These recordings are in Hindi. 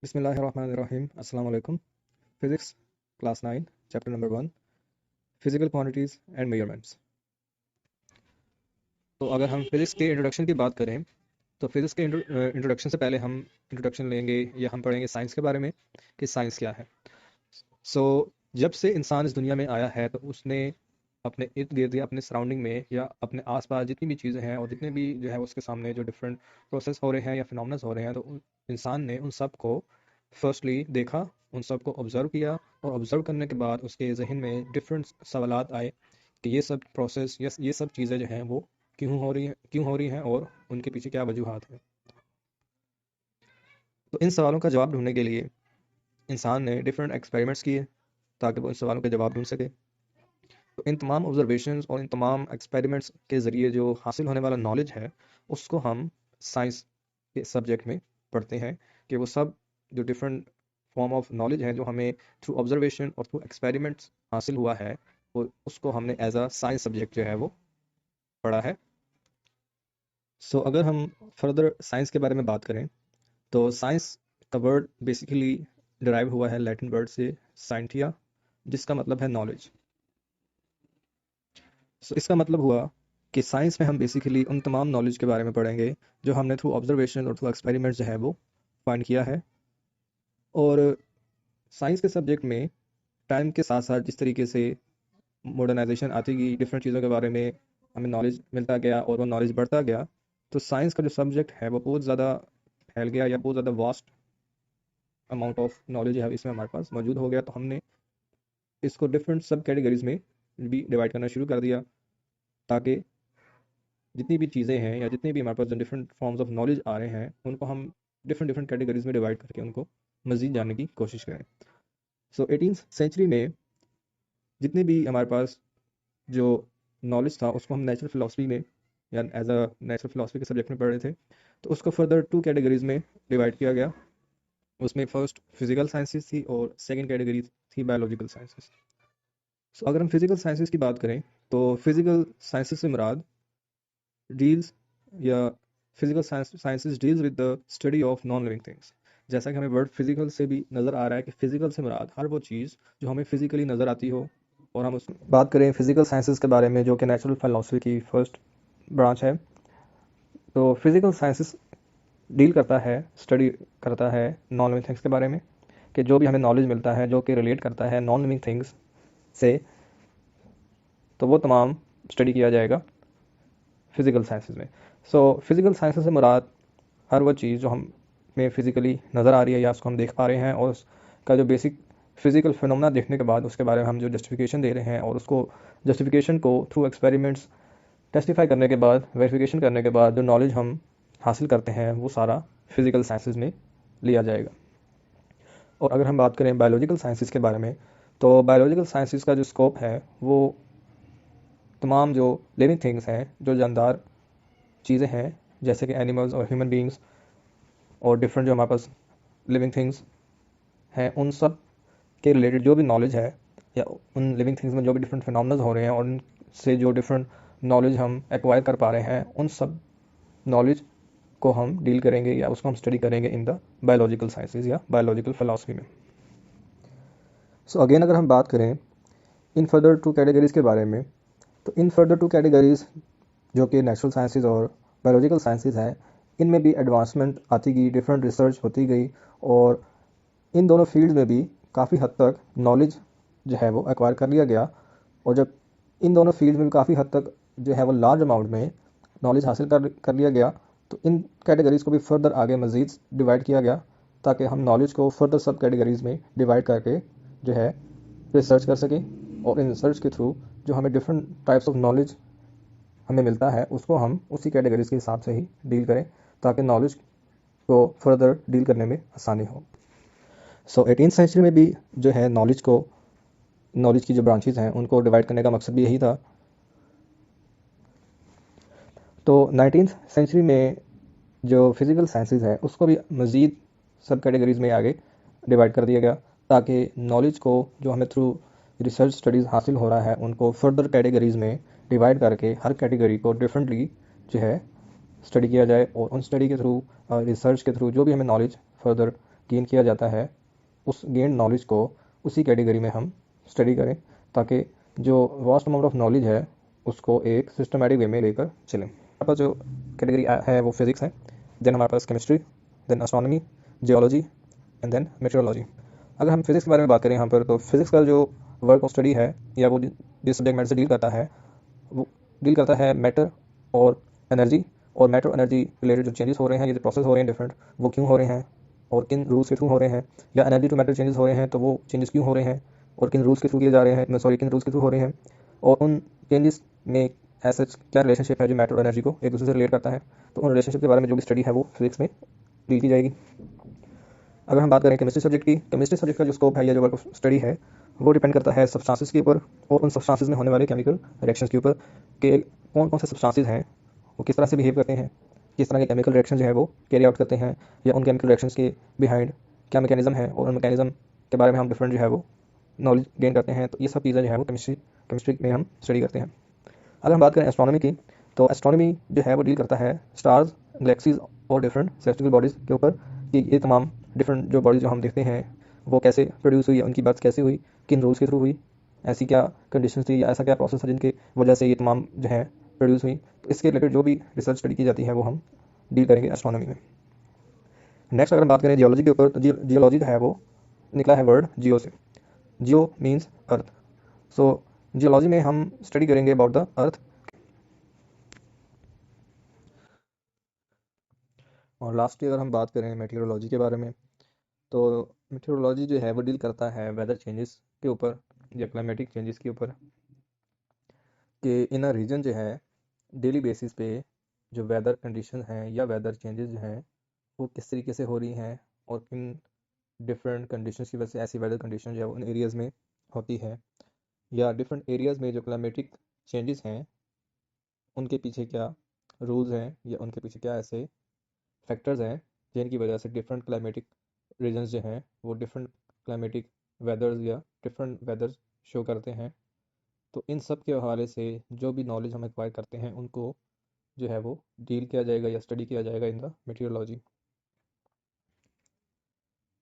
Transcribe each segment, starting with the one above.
बिस्मिल्लाहिर्रहमानिर्रहीम अस्सलाम वालेकुम। Physics class 9 chapter number 1 physical quantities and measurements. तो अगर हम फिज़िक्स के इंट्रोडक्शन की बात करें तो फिज़िक्स के इंट्रोडक्शन से पहले हम इंट्रोडक्शन लेंगे या हम पढ़ेंगे साइंस के बारे में कि साइंस क्या है। सो जब से इंसान इस दुनिया में आया है तो उसने अपने इर्द गिर्द या अपने सराउंडिंग में या अपने आसपास जितनी भी चीज़ें हैं और जितने भी जो है उसके सामने जो डिफरेंट प्रोसेस हो रहे हैं या फिनोमेनस हो रहे हैं तो इंसान ने उन सब को फर्स्टली देखा, उन सब को ऑब्ज़र्व किया और ऑब्ज़र्व करने के बाद उसके जहन में डिफरेंट सवालात आए कि ये सब प्रोसेस या ये सब चीज़ें जो हैं वो क्यों हो रही हैं और उनके पीछे क्या वजूहात हैं। तो इन सवालों का जवाब ढूंढने के लिए इंसान ने डिफरेंट एक्सपेरिमेंट्स किए ताकि वो इन सवालों के जवाब ढूंढ सके। तो इन तमाम ऑब्जर्वेशंस और इन तमाम एक्सपेरिमेंट्स के ज़रिए जो हासिल होने वाला नॉलेज है उसको हम साइंस के सब्जेक्ट में पढ़ते हैं कि वो सब जो डिफरेंट फॉर्म ऑफ नॉलेज है जो हमें थ्रू ऑब्जर्वेशन और थ्रू एक्सपेरिमेंट्स हासिल हुआ है वो उसको हमने एज अ साइंस सब्जेक्ट जो है वो पढ़ा है। अगर हम फर्दर साइंस के बारे में बात करें तो साइंस का वर्ड बेसिकली डिराइव हुआ है लैटिन वर्ड से साइंटिया, जिसका मतलब है नॉलेज। इसका मतलब हुआ कि साइंस में हम बेसिकली उन तमाम नॉलेज के बारे में पढ़ेंगे जो हमने थ्रू ऑब्जर्वेशन और थ्रू एक्सपेरिमेंट जो है वो फाइंड किया है। और साइंस के सब्जेक्ट में टाइम के साथ साथ जिस तरीके से मॉडर्नाइजेशन आती गई, डिफरेंट चीज़ों के बारे में हमें नॉलेज मिलता गया और वो नॉलेज बढ़ता गया, तो साइंस का जो सब्जेक्ट है वो बहुत ज़्यादा फैल गया या बहुत ज़्यादा वास्ट अमाउंट ऑफ नॉलेज है इसमें हमारे पास मौजूद हो गया। तो हमने इसको डिफरेंट सब कैटेगरीज में भी डिवाइड करना शुरू कर दिया ताकि जितनी भी चीज़ें हैं या जितने भी हमारे पास जो डिफरेंट फॉर्म्स ऑफ नॉलेज आ रहे हैं उनको हम डिफरेंट डिफरेंट कैटेगरीज में डिवाइड करके उनको मज़ीद जानने की कोशिश करें। 18th सेंचुरी में जितने भी हमारे पास जो नॉलेज था उसको हम नेचुरल फिलोसफी में या एज अ नेचुरल फिलोसफी के सब्जेक्ट में पढ़ रहे थे, तो उसको फर्दर टू कैटेगरीज में डिवाइड किया गया। उसमें फर्स्ट फिजिकल साइंसेस थी और सेकेंड कैटेगरी थी बायोलॉजिकल साइंसेस। अगर हम फिजिकल साइंसेस की बात करें तो फिजिकल साइंसेस से मुराद डील्स या physical sciences deals with the study of non living things. जैसा कि हमें वर्ड फिजिकल से भी नज़र आ रहा है कि फिजिकल से मुराद हर वो चीज़ जो हमें फिजिकली नज़र आती हो। और हम उस बात करें फिजिकल साइंसेस के बारे में जो कि नेचुरल फिलोसफी की फर्स्ट ब्रांच है, तो फिजिकल साइंसेस डील करता है, स्टडी करता है नॉन लिविंग थिंग्स के बारे में कि जो भी हमें नॉलेज मिलता है जो कि रिलेट करता है नॉन लिविंग थिंग्स से, तो वो तमाम स्टडी किया जाएगा फिजिकल साइंसेस में। फिजिकल साइंसेस से मुराद हर वो चीज़ जो हमें फिज़िकली नज़र आ रही है या उसको हम देख पा रहे हैं और उसका जो बेसिक फिज़िकल फिनोमेना देखने के बाद उसके बारे में हम जो जस्टिफिकेशन दे रहे हैं और उसको जस्टिफिकेशन को थ्रू एक्सपेरिमेंट्स टेस्टिफाई करने के बाद, वेरिफिकेशन करने के बाद जो नॉलेज हम हासिल करते हैं वो सारा फिज़िकल साइंसेस में लिया जाएगा। और अगर हम बात करें बायोलॉजिकल साइंसेस के बारे में तो बायोलॉजिकल साइंसेस का जो स्कोप है वो तमाम जो लिविंग थिंग्स हैं, जो जानदार चीज़ें हैं जैसे कि एनिमल्स और ह्यूमन बींग्स और डिफरेंट जो हमारे पास लिविंग थिंग्स हैं, उन सब के रिलेटेड जो भी नॉलेज है या उन लिविंग थिंग्स में जो भी डिफरेंट फिनोमेनन हो रहे हैं और उनसे जो डिफरेंट नॉलेज हम एक्वायर कर पा रहे हैं उन सब नॉलेज को हम डील करेंगे या उसको हम स्टडी करेंगे इन द बायोलॉजिकल साइंसेज या बायोलॉजिकल फिलॉसफी में। अगेन अगर हम बात करें इन फर्दर टू कैटेगरीज के बारे में, तो इन फर्दर टू कैटेगरीज जो कि नेचुरल साइंसेज और बायोलॉजिकल साइंसेज है, इनमें भी एडवांसमेंट आती गई, डिफरेंट रिसर्च होती गई और इन दोनों फील्ड में भी काफ़ी हद तक नॉलेज जो है वो एक्वायर कर लिया गया। और जब इन दोनों फील्ड में भी काफ़ी हद तक जो है वो लार्ज अमाउंट में नॉलेज हासिल कर लिया गया, तो इन कैटेगरीज को भी फर्दर आगे मज़ीद डिवाइड किया गया ताकि हम नॉलेज को फर्दर सब कैटेगरीज में डिवाइड करके जो है रिसर्च कर सकें और इन रिसर्च के थ्रू जो हमें डिफरेंट टाइप्स ऑफ नॉलेज हमें मिलता है उसको हम उसी कैटेगरीज के हिसाब से ही डील करें ताकि नॉलेज को फर्दर डील करने में आसानी हो। 18th सेंचुरी में भी जो है नॉलेज की जो ब्रांचेज हैं उनको डिवाइड करने का मकसद भी यही था। तो 19th सेंचुरी में जो फिज़िकल साइंसेज है उसको भी मज़ीद सब कैटेगरीज में आगे डिवाइड कर दिया गया ताकि नॉलेज को जो हमें थ्रू रिसर्च स्टडीज़ हासिल हो रहा है उनको फर्दर कैटेगरीज में डिवाइड करके हर कैटेगरी को डिफरेंटली जो है स्टडी किया जाए और उन स्टडी के थ्रू रिसर्च के थ्रू जो भी हमें नॉलेज फर्दर गेन किया जाता है उस गेन नॉलेज को उसी कैटेगरी में हम स्टडी करें, ताकि जो वास्ट अमाउंट ऑफ नॉलेज है उसको एक सिस्टमेटिक वे में लेकर चलें। हमारे पास जो कैटेगरी है वो फिज़िक्स है, देन हमारे पास chemistry, then astronomy, geology and then metrology. अगर हम फिज़िक्स के बारे में बात करें यहाँ पर, तो फिज़िक्स का जो वर्क ऑफ स्टडी है या वो जिस सब्जेक्ट मैटर से डील करता है वो डील करता है मैटर और एनर्जी, और मैटर और एनर्जी रिलेटेड जो चेंजेस हो रहे हैं, ये जो प्रोसेस हो रहे हैं डिफरेंट, वो क्यों हो रहे हैं और किन रूल्स के थ्रू हो रहे हैं, या एनर्जी टू मैटर चेंजेस हो रहे हैं तो वो चेंजेस क्यों हो रहे हैं और किन रूल्स के थ्रू किए जा रहे हैं, सॉरी किन रूल्स के थ्रू हो रहे हैं, और उन चेंजेस में ऐसा क्या रिलेशनशिप है जो मैटर और एनर्जी को एक दूसरे से रिलेट करता है। तो उन रिलेशनशिप के बारे में जो भी स्टडी है वो फिजिक्स में डील की जाएगी। अगर हम बात करें केमिस्ट्री सब्जेक्ट की, केमिस्ट्री सब्जेक्ट का जो स्कोप है या जो वर्क ऑफ स्टडी है वो डिपेंड करता है सब्सटेंसेस के ऊपर और उन सब्सटेंसेस में होने वाले केमिकल रिएक्शंस के ऊपर, कि कौन कौन से सब्सटेंसेस हैं वो किस तरह से बिहेव करते हैं, किस तरह के केमिकल रिएक्शन जो है वो कैरी आउट करते हैं, या उन केमिकल रिएक्शंस के बिहाइंड क्या मैकेनिज्म है, और उन मैकेनिज्म के बारे में हम डिफरेंट जो है वो नॉलेज गेन करते हैं। तो ये सब चीज़ें जो है वो केमिस्ट्री में हम स्टडी करते हैं। अगर हम बात करें एस्ट्रोनॉमी की, तो एस्ट्रोनॉमी जो है वो डील करता है स्टार्स, गैलेक्सीज और डिफरेंट सेलेस्टियल बॉडीज़ के ऊपर, कि ये तमाम डिफरेंट जो बॉडीज़ जो हम देखते हैं वो कैसे प्रोड्यूस हुई, उनकी बर्थ कैसे हुई, किन रूल्स के थ्रू हुई, ऐसी क्या कंडीशंस थी या ऐसा क्या प्रोसेस था जिनकी वजह से ये तमाम जो है प्रोड्यूस हुई। तो इसके रिलेटेड जो भी रिसर्च स्टडी की जाती है वो हम डील करेंगे एस्ट्रोनॉमी में। नेक्स्ट अगर हम बात करें जियोलॉजी के ऊपर, तो जियोलॉजी जो है वो निकला है वर्ड जियो से। जियो मीन्स अर्थ। सो जियोलॉजी में हम स्टडी करेंगे अबाउट द अर्थ। और लास्टली अगर हम बात करें मेटीरियोलॉजी के बारे में, तो मेटीरियोलॉजी जो है वो डील करता है वेदर चेंजेस के ऊपर या क्लाइमेटिक चेंजेस के ऊपर, कि इन अ रीजन जो है डेली बेसिस पे जो वेदर कंडीशन हैं या वेदर चेंजेस जो हैं वो किस तरीके से हो रही हैं, और किन डिफरेंट कंडीशंस की वजह से ऐसी वेदर कंडीशन जो है वो उन एरियाज़ में होती है, या डिफरेंट एरियाज़ में जो क्लाइमेटिक चेंजेस हैं उनके पीछे क्या रूल्स हैं या उनके पीछे क्या ऐसे फैक्टर्स हैं जिनकी वजह से डिफरेंट क्लाइमेटिक रीजन्स जो हैं वो डिफरेंट क्लाइमेटिक वेदर्स या डिफरेंट वेदर्स शो करते हैं। तो इन सब के हवाले से जो भी नॉलेज हम एक्वायर करते हैं उनको जो है वो डील किया जाएगा या स्टडी किया जाएगा इन द मेटीरियोलॉजी।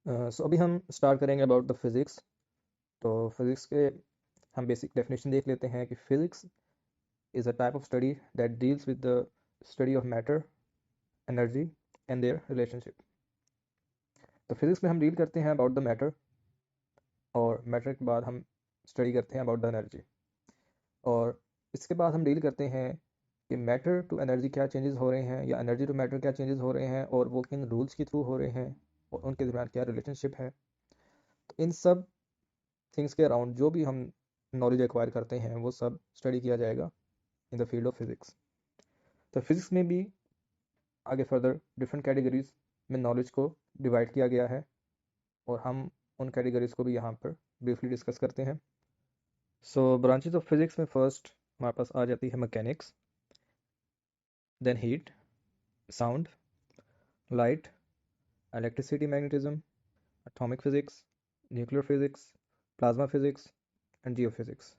सो अभी हम स्टार्ट करेंगे अबाउट द फिज़िक्स। तो फिज़िक्स के हम बेसिक डेफिनेशन देख लेते हैं कि physics is a type of study that deals with the study of matter, energy and their relationship. तो फिज़िक्स में हम डील करते हैं अबाउट द मैटर, और मैटर के बाद हम स्टडी करते हैं अबाउट द एनर्जी, और इसके बाद हम डील करते हैं कि मैटर टू एनर्जी क्या चेंजेस हो रहे हैं या एनर्जी टू मैटर क्या चेंजेस हो रहे हैं और वो किन रूल्स के थ्रू हो रहे हैं और उनके दरमियान क्या रिलेशनशिप है। तो इन सब थिंग्स के अराउंड जो भी हम नॉलेज एक्वायर करते हैं वो सब स्टडी किया जाएगा in the field of physics. तो फिज़िक्स में भी आगे फर्दर डिफरेंट कैटेगरीज में नॉलेज को डिवाइड किया गया है, और हम उन कैटेगरीज को भी यहाँ पर ब्रीफली डिस्कस करते हैं। सो ब्रांचेज ऑफ फिज़िक्स में फर्स्ट हमारे पास आ जाती है mechanics, then heat, sound, light, electricity, magnetism, atomic physics, nuclear physics, plasma physics, and geophysics.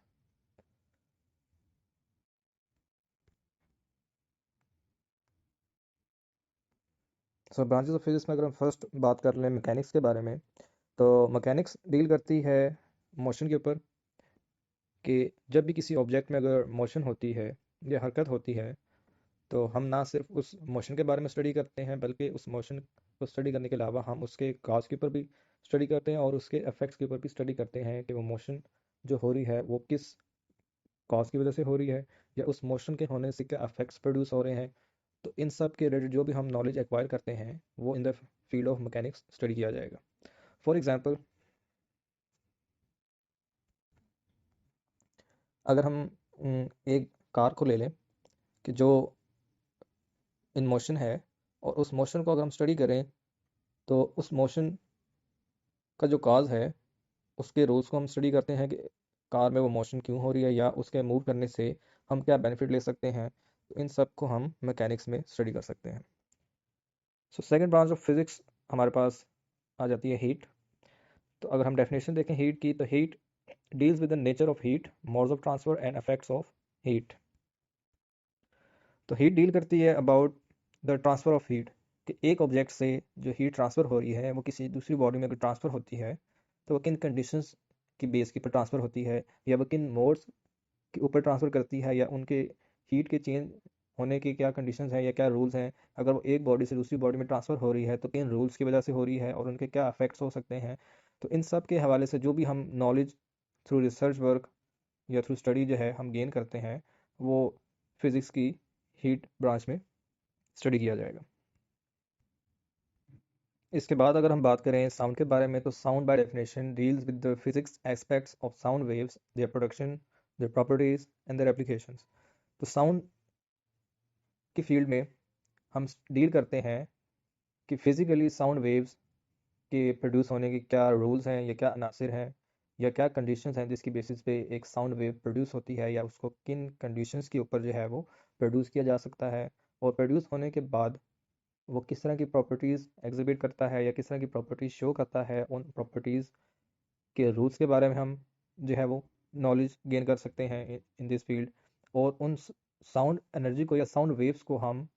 So branches of physics में अगर हम फर्स्ट बात कर लें मैकेनिक्स के बारे में, तो मैकेनिक्स डील करती है मोशन के ऊपर, कि जब भी किसी ऑब्जेक्ट में अगर मोशन होती है या हरकत होती है, तो हम ना सिर्फ उस मोशन के बारे में स्टडी करते हैं बल्कि उस मोशन को स्टडी करने के अलावा हम उसके काज के ऊपर भी स्टडी करते हैं और उसके इफेक्ट्स के ऊपर भी स्टडी करते हैं, कि वो मोशन जो हो रही है वो किस कॉज की वजह से हो रही है या उस मोशन के होने से क्या इफेक्ट्स प्रोड्यूस हो रहे हैं। तो इन सब के रिलेटेड जो भी हम नॉलेज एक्वायर करते हैं वो in the field of mechanics study किया जाएगा। फॉर एग्जांपल, अगर हम एक कार को ले लें कि जो इन मोशन है, और उस मोशन को अगर हम स्टडी करें तो उस मोशन का जो काज है उसके रूल्स को हम स्टडी करते हैं, कि कार में वो मोशन क्यों हो रही है या उसके मूव करने से हम क्या बेनिफिट ले सकते हैं। तो इन सब को हम मैकेनिक्स में स्टडी कर सकते हैं। So second branch of physics हमारे पास आ जाती है हीट। तो अगर हम डेफिनेशन देखें हीट की, तो heat deals with the nature of heat, modes of transfer and effects of heat. तो हीट डील करती है about the transfer of heat, कि एक ऑब्जेक्ट से जो हीट ट्रांसफ़र हो रही है वो किसी दूसरी बॉडी में अगर ट्रांसफ़र होती है तो वो किन कंडीशंस की बेस के ऊपर ट्रांसफ़र होती है, या वो किन मोड्स के ऊपर ट्रांसफ़र करती है, या उनके हीट के चेंज होने की क्या कंडीशंस हैं या क्या रूल्स हैं। अगर वो एक बॉडी से दूसरी बॉडी में ट्रांसफ़र हो रही है तो किन रूल्स की वजह से हो रही है और उनके क्या इफेक्ट्स हो सकते हैं। तो इन सब के हवाले से जो भी हम नॉलेज थ्रू रिसर्च वर्क या थ्रू स्टडी जो है हम गेन करते हैं, वो फिज़िक्स की हीट ब्रांच में स्टडी किया जाएगा। इसके बाद अगर हम बात करें साउंड के बारे में, तो sound by definition deals with the physics aspects of sound waves, their production, their properties and their applications. तो साउंड की फील्ड में हम डील करते हैं कि फिजिकली साउंड वेव्स के प्रोड्यूस होने के क्या रूल्स हैं या क्या अनासिर हैं या क्या कंडीशंस हैं जिसकी बेसिस पे एक साउंड वेव प्रोड्यूस होती है, या उसको किन कंडीशंस के ऊपर जो है वो प्रोड्यूस किया जा सकता है, और प्रोड्यूस होने के बाद वो किस तरह की प्रॉपर्टीज़ एग्जिबिट करता है या किस तरह की प्रॉपर्टीज़ शो करता है। उन प्रॉपर्टीज़ के रूल्स के बारे में हम जो है वो नॉलेज गेन कर सकते हैं इन दिस फील्ड। और उन साउंड एनर्जी को या साउंड वेव्स को हम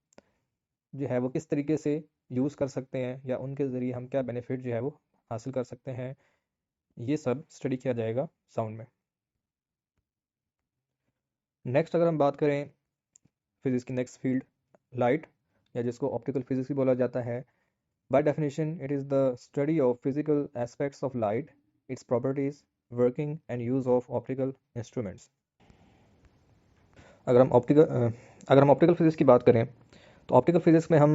जो है वो किस तरीके से यूज़ कर सकते हैं या उनके ज़रिए हम क्या बेनिफिट जो है वो हासिल कर सकते हैं, ये सब स्टडी किया जाएगा साउंड में। नेक्स्ट अगर हम बात करें फिजिक्स की नेक्स्ट फील्ड, लाइट, या जिसको ऑप्टिकल फिजिक्स भी बोला जाता है। By definition, it is the study of physical aspects of light, its properties, working and use of optical instruments. अगर हम ऑप्टिकल फिजिक्स की बात करें, तो ऑप्टिकल फिजिक्स में हम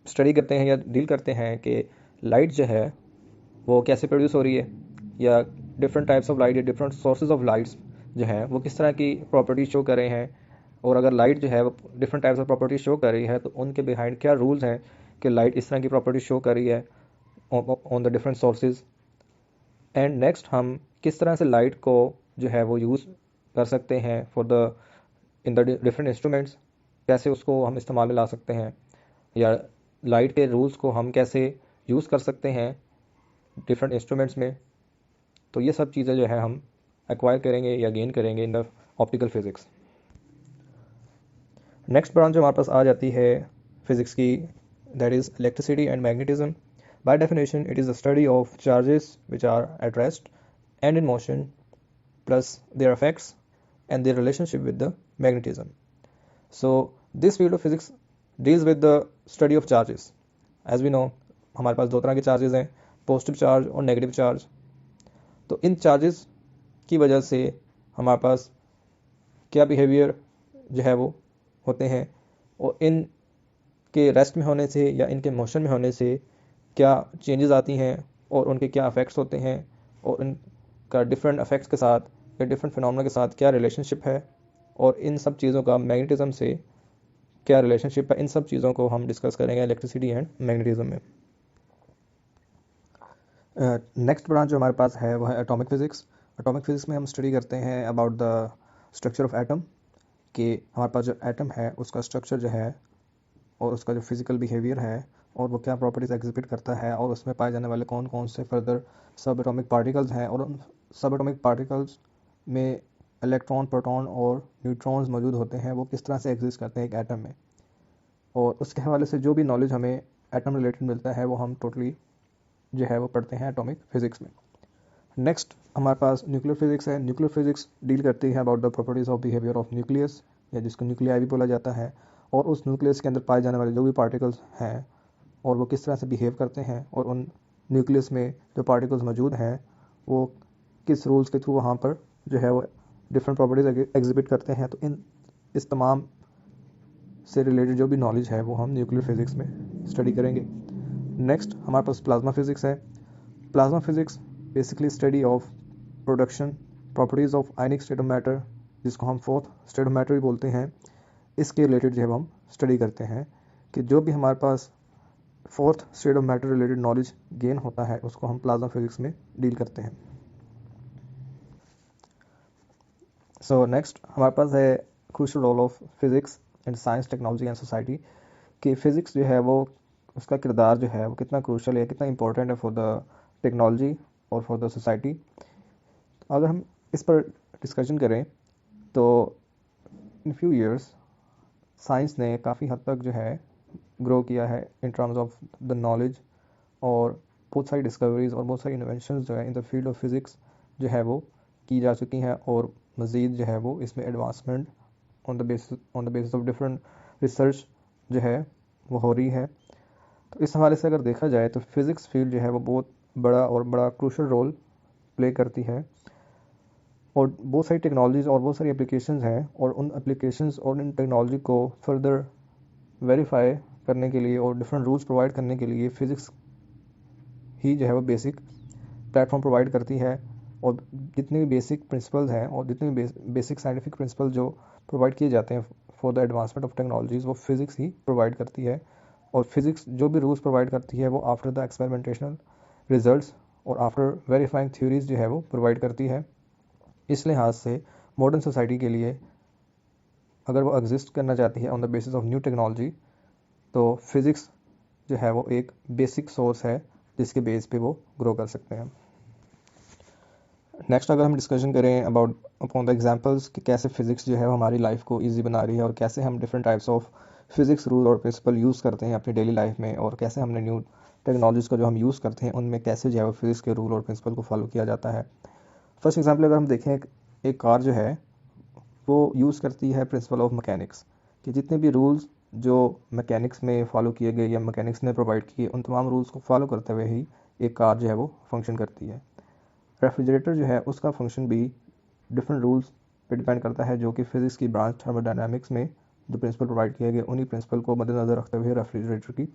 स्टडी करते हैं या डील करते हैं कि लाइट जो है वो कैसे प्रोड्यूस हो रही है, या डिफरेंट टाइप्स ऑफ लाइट या डिफरेंट सोर्सेज ऑफ लाइट्स जो हैं वो किस तरह की प्रॉपर्टीज शो कर रहे हैं। और अगर लाइट जो है वो different types of properties show कर रही है तो उनके बिहाइंड क्या रूल्स हैं कि लाइट इस तरह की प्रॉपर्टीज शो कर रही है on the different sources. And next हम किस तरह से लाइट को जो है वो यूज़ कर सकते हैं for the in the different instruments, कैसे उसको हम इस्तेमाल में ला सकते हैं, या लाइट के रूल्स को हम कैसे यूज़ कर सकते हैं डिफरेंट इंस्ट्रूमेंट्स में। तो ये सब चीज़ें जो है हम एक्वायर करेंगे या गेन करेंगे in the optical physics. Next branch जो हमारे पास आ जाती है फिजिक्स की, that is electricity and magnetism. By definition, it is the study of charges which are at rest and in motion, plus their effects and their relationship with the magnetism. So, this field of physics deals with the study of charges. As we know, हमारे पास दो तरह के चार्जेस हैं, पॉजिटिव चार्ज और नेगेटिव चार्ज। तो इन चार्जेस की वजह से हमारे पास क्या बिहेवियर जो है वो होते हैं, और इन के रेस्ट में होने से या इनके मोशन में होने से क्या चेंजेस आती हैं और उनके क्या इफ़ेक्ट्स होते हैं, और उनका डिफरेंट इफ़ेक्ट्स के साथ या डिफरेंट फिनोमेना के साथ क्या रिलेशनशिप है, और इन सब चीज़ों का मैग्नेटिज्म से क्या रिलेशनशिप है। इन सब चीज़ों को हम डिस्कस करेंगे इलेक्ट्रिसिटी एंड मैग्नेटिज्म में। नेक्स्ट ब्रांच जो हमारे पास है वो है एटॉमिक फिज़िक्स। एटॉमिक फिज़िक्स में हम स्टडी करते हैं about the structure of atom, कि हमारे पास जो एटम है उसका स्ट्रक्चर जो है और उसका जो फिज़िकल बिहेवियर है और वो क्या प्रॉपर्टीज़ एग्जिबिट करता है, और उसमें पाए जाने वाले कौन कौन से फर्दर सब एटॉमिक पार्टिकल्स हैं, और उन सब एटॉमिक पार्टिकल्स में इलेक्ट्रॉन, प्रोटॉन और न्यूट्रॉन्स मौजूद होते हैं, वो किस तरह से एग्जिस्ट करते हैं एक एटम में। और उसके हवाले से जो भी नॉलेज हमें एटम रिलेटेड मिलता है वो हम टोटली जो है वो पढ़ते हैं एटॉमिक फिज़िक्स में। नेक्स्ट हमारे पास न्यूक्लियर फिज़िक्स है। न्यूक्लियर फिज़िक्स डील करती है about the properties of behaviour of nucleus, या जिसको न्यूक्लियाई भी बोला जाता है, और उस न्यूक्लियस के अंदर पाए जाने वाले जो भी पार्टिकल्स हैं और वो किस तरह से बिहेव करते हैं, और उन न्यूक्लियस में जो पार्टिकल्स मौजूद हैं वो किस रूल्स के थ्रू वहाँ पर जो है वो डिफरेंट प्रॉपर्टीज़ एग्जिबिट करते हैं। तो इस तमाम से रिलेटेड जो भी नॉलेज है वो हम न्यूक्लियर फिज़िक्स में स्टडी करेंगे। नेक्स्ट हमारे पास प्लाज्मा फिज़िक्स है। Plasma physics basically study of production, properties of ionic state of matter, जिसको हम फोर्थ स्टेट ऑफ मैटर भी बोलते हैं, इसके रिलेटेड जो है हम स्टडी करते हैं कि जो भी हमारे पास fourth state of matter related knowledge gain होता है उसको हम प्लाज्मा फिज़िक्स में डील करते हैं। सो नेक्स्ट हमारे पास है crucial role of physics in science, technology and society, कि फ़िज़िक्स जो है वो उसका किरदार जो है वो कितना क्रूशियल है, कितना इंपॉर्टेंट है फॉर द टेक्नोलॉजी और फॉर द सोसाइटी। अगर हम इस पर डिस्कशन करें तो इन फ्यू ईयर्स साइंस ने काफ़ी हद तक जो है ग्रो किया है in terms of the knowledge, और बहुत सारी डिस्कवरीज और बहुत सारी इन्वेंशंस जो है in the field of physics जो है वो की जा चुकी हैं, और मज़ीद जो है वो इसमें advancement on the basis of different research जो है वो हो रही है। तो इस हवाले से अगर देखा जाए तो फिज़िक्स फील्ड जो है वो बहुत बड़ा क्रूशल रोल प्ले करती है, और बहुत सारी टेक्नोलॉजीज़ और बहुत सारी एप्लीकेशंस हैं, और उन एप्लीकेशंस और इन टेक्नोलॉजी को फर्दर वेरीफाई करने के लिए और डिफरेंट रूल्स प्रोवाइड करने के लिए फ़िज़िक्स ही जो है वो बेसिक प्लेटफॉर्म प्रोवाइड करती है। और जितने भी बेसिक प्रिंसिपल्स हैं और जितने भी बेसिक साइंटिफिक प्रिंसिपल जो प्रोवाइड किए जाते हैं for the advancement of technologies, वो फिज़िक्स ही प्रोवाइड करती है। और फिज़िक्स जो भी रूल्स प्रोवाइड करती है वो आफ्टर द एक्सपेरिमेंटेशनल रिजल्ट्स और आफ्टर वेरीफाइंग थ्योरीज जो है वो प्रोवाइड करती है। इस लिहाज से मॉडर्न सोसाइटी के लिए अगर वो एग्जिस्ट करना चाहती है on the basis of new technology, तो फिज़िक्स जो है वो एक बेसिक सोर्स है जिसके बेस पे वो ग्रो कर सकते हैं। नेक्स्ट अगर हम डिस्कशन करें अबाउट अपॉन द एग्जांपल्स कि कैसे फिज़िक्स जो है वो हमारी लाइफ को इजी बना रही है, और कैसे हम different types of physics rule और प्रिंसिपल यूज़ करते हैं अपनी डेली लाइफ में, और कैसे हमने न्यू टेक्नोलॉजीज़ को जो हम यूज़ करते हैं उनमें कैसे जो है वो फिज़िक्स के रूल और प्रिंसिपल को फॉलो किया जाता है। फर्स्ट एग्जाम्पल अगर हम देखें, एक कार जो है वो यूज़ करती है प्रिंसिपल ऑफ मैकेनिक्स, कि जितने भी रूल्स जो मैकेनिक्स में फ़ॉलो किए गए या मैकेनिक्स ने प्रोवाइड किए उन तमाम रूल्स को फॉलो करते हुए ही एक कार जो है वो फंक्शन करती है। रेफ्रिजरेटर जो है उसका फंक्शन भी डिफरेंट रूल्स पे डिपेंड करता है, जो कि फिज़िक्स की ब्रांच थर्मोडायनामिक्स में जो प्रिंसिपल प्रोवाइड किए गए उन्हीं प्रिंसिपल को मद्देनज़र रखते हुए रेफ्रिजरेटर की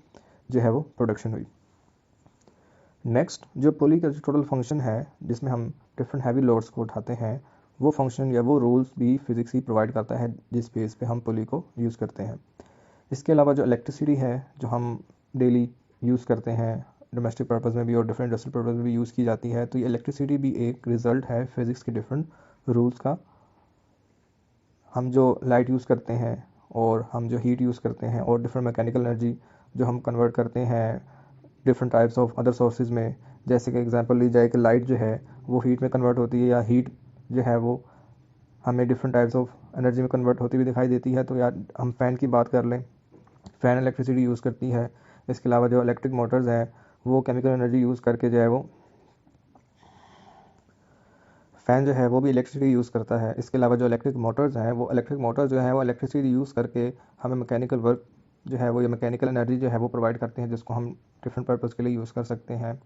जो है वो प्रोडक्शन हुई। नेक्स्ट जो पुली का जो टोटल फंक्शन है जिसमें हम डिफरेंट हैवी लोड्स को उठाते हैं, वो फंक्शन या वो रूल्स भी फिज़िक्स ही प्रोवाइड करता है जिस बेस पे हम पुली को यूज़ करते हैं। इसके अलावा जो इलेक्ट्रिसिटी है जो हम डेली यूज़ करते हैं डोमेस्टिक पर्पज़ में भी और डिफरेंट इंडस्ट्रियल पर्पज़ में भी यूज़ की जाती है, तो ये इलेक्ट्रिसिटी भी एक रिज़ल्ट है फिज़िक्स के डिफरेंट रूल्स का। हम जो लाइट यूज़ करते हैं और हम जो हीट यूज़ करते हैं और डिफरेंट मैकेनिकल एनर्जी जो हम कन्वर्ट करते हैं different types of other sources में, जैसे कि एग्जांपल ली जाए कि लाइट जो है वो हीट में कन्वर्ट होती है, या हीट जो है वो हमें डिफरेंट टाइप्स ऑफ एनर्जी में कन्वर्ट होती हुई दिखाई देती है। तो यार हम फ़ैन की बात कर लें, फ़ैन इलेक्ट्रिसिटी यूज़ करती है। इसके अलावा जो इलेक्ट्रिक मोटर्स हैं वो केमिकल एनर्जी यूज़ करके जो है वो फ़ैन जो है वो भी इलेक्ट्रिसिटी यूज़ करता है। इसके अलावा जो इलेक्ट्रिक मोटर्स हैं वो इलेक्ट्रिक मोटर्स जो है वो इलेक्ट्रिसिटी यूज़ करके हमें मैकेनिकल वर्क जो है वो या मैकेनिकल एनर्जी जो है वो प्रोवाइड करते हैं, जिसको हम डिफरेंट पर्पज़ के लिए यूज़ कर सकते हैं।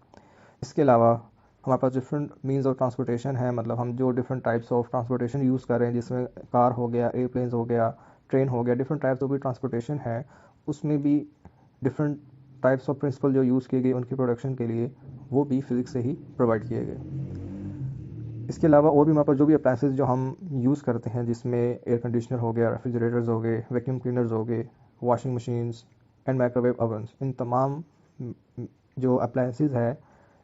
इसके अलावा हमारे पास डिफरेंट मीन्स ऑफ ट्रांसपोर्टेशन है, मतलब हम जो different types of transportation use कर रहे हैं जिसमें कार हो गया, एयरप्लेन्स हो गया, ट्रेन हो गया, डिफरेंट टाइप्स ऑफ भी ट्रांसपोर्टेशन है, उसमें भी डिफरेंट टाइप्स ऑफ प्रिंसिपल जो यूज़ किए गए उनकी प्रोडक्शन के लिए वो भी फिज़िक्स से ही प्रोवाइड किए गए। इसके अलावा और भी हमारे पास जो भी अप्लायंसेस जो हम यूज़ करते हैं जिसमें एयर कंडीशनर हो गया, रेफ्रिजरेटर्स हो गए, वैक्यूम क्लीनर्स हो गए, washing machines and microwave ovens, इन तमाम जो अप्लायंसेस है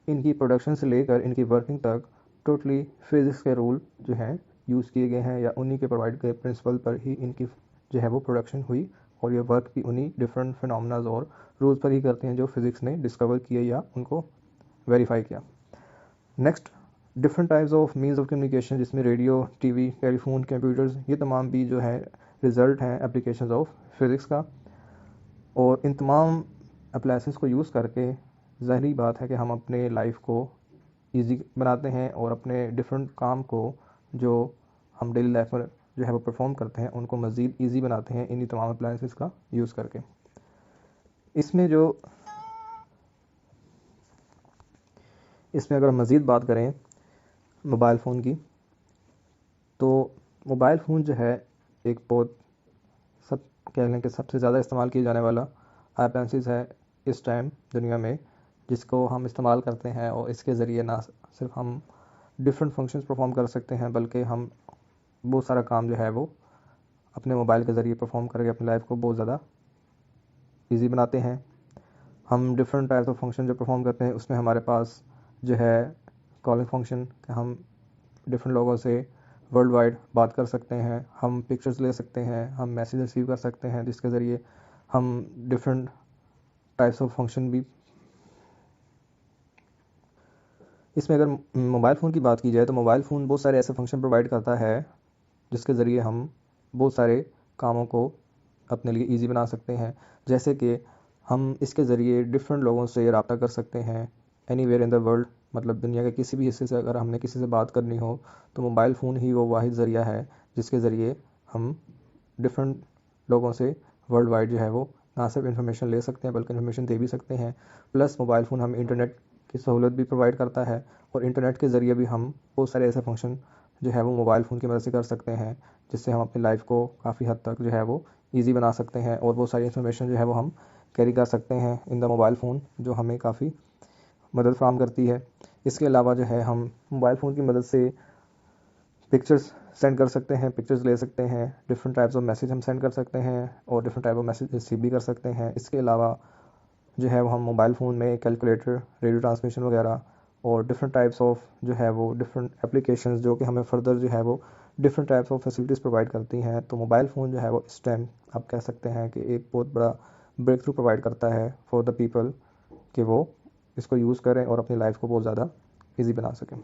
इनकी प्रोडक्शन से लेकर इनकी वर्किंग तक टोटली फिज़िक्स के रूल जो हैं यूज़ किए गए हैं, या उन्हीं के प्रोवाइड गए प्रिंसिपल पर ही इनकी जो है वो प्रोडक्शन हुई, और ये वर्क भी उन्हीं डिफरेंट फिनोमेनाज और रूल्स पर ही करते हैं जो फिज़िक्स ने डिस्कवर किए या उनको वेरीफाई किया। Next different types of means of communication जिसमें रेडियो, टीवी, टेलीफोन, कंप्यूटर्स, ये तमाम भी जो है रिज़ल्ट हैं एप्लीकेशंस ऑफ फिज़िक्स का। और इन तमाम अप्लायंसेस को यूज़ करके ज़ाहिरी बात है कि हम अपने लाइफ को इजी बनाते हैं और अपने डिफरेंट काम को जो हम डेली लाइफ में जो है वो परफॉर्म करते हैं उनको मज़ीद ईजी बनाते हैं इन्हीं तमाम अप्लायंसेस का यूज़ करके। इसमें जो इसमें अगर हम मज़ीद बात करें मोबाइल फ़ोन की, तो मोबाइल फ़ोन जो है एक बहुत सब कह लें कि सबसे ज़्यादा इस्तेमाल किया जाने वाला अप्लायंसेस है इस टाइम दुनिया में, जिसको हम इस्तेमाल करते हैं, और इसके ज़रिए ना सिर्फ हम डिफरेंट फंक्शंस परफॉर्म कर सकते हैं बल्कि हम बहुत सारा काम जो है वो अपने मोबाइल के ज़रिए परफॉर्म करके अपनी लाइफ को बहुत ज़्यादा ईजी बनाते हैं। हम डिफरेंट टाइप्स ऑफ फंक्शन जो परफॉर्म करते हैं उसमें हमारे पास जो है कॉलिंग फंक्शन, हम डिफरेंट लोगों से वर्ल्ड वाइड बात कर सकते हैं, हम पिक्चर्स ले सकते हैं, हम मैसेज रिसीव कर सकते हैं, जिसके ज़रिए हम डिफरेंट टाइप्स ऑफ फंक्शन भी। इसमें अगर मोबाइल फ़ोन की बात की जाए तो मोबाइल फ़ोन बहुत सारे ऐसे फंक्शन प्रोवाइड करता है जिसके ज़रिए हम बहुत सारे कामों को अपने लिए इजी बना सकते हैं, जैसे कि हम इसके ज़रिए डिफरेंट लोगों से रब्ता कर सकते हैं एनीवेयर इन द वर्ल्ड। मतलब दुनिया के किसी भी हिस्से से अगर हमने किसी से बात करनी हो तो मोबाइल फ़ोन ही वो वाहिद ज़रिया है जिसके ज़रिए हम डिफरेंट लोगों से वर्ल्ड वाइड जो है वो ना सिर्फ इन्फॉर्मेशन ले सकते हैं बल्कि इन्फॉर्मेशन दे भी सकते हैं। प्लस मोबाइल फ़ोन हमें इंटरनेट की सहूलत भी प्रोवाइड करता है और इंटरनेट के ज़रिए भी हम बहुत सारे ऐसे फंक्शन जो है वो मोबाइल फ़ोन की मदद से कर सकते हैं जिससे हम अपनी लाइफ को काफ़ी हद तक जो है वो ईजी बना सकते हैं और बहुत सारी इन्फॉर्मेशन जो है वो हम कैरी कर सकते हैं इन द मोबाइल फ़ोन, जो हमें काफ़ी मदद फ़राहम करती है। इसके अलावा जो है हम मोबाइल फ़ोन की मदद से पिक्चर्स सेंड कर सकते हैं, पिक्चर्स ले सकते हैं, डिफरेंट टाइप्स ऑफ मैसेज हम सेंड कर सकते हैं और different type of message receive भी कर सकते हैं। इसके अलावा जो है वो हम मोबाइल फ़ोन में कैलकुलेटर, रेडियो ट्रांसमिशन वगैरह और डिफरेंट टाइप्स ऑफ जो है वो डिफरेंट एप्लीकेशंस जो कि हमें फर्दर जो है वो different types of facilities provide करती हैं। तो मोबाइल फ़ोन जो है वो इस टाइम आप कह सकते हैं कि एक बहुत बड़ा ब्रेक थ्रू प्रोवाइड करता है फॉर द पीपल कि वो इसको यूज़ करें और अपनी लाइफ को बहुत ज़्यादा ईजी बना सकें।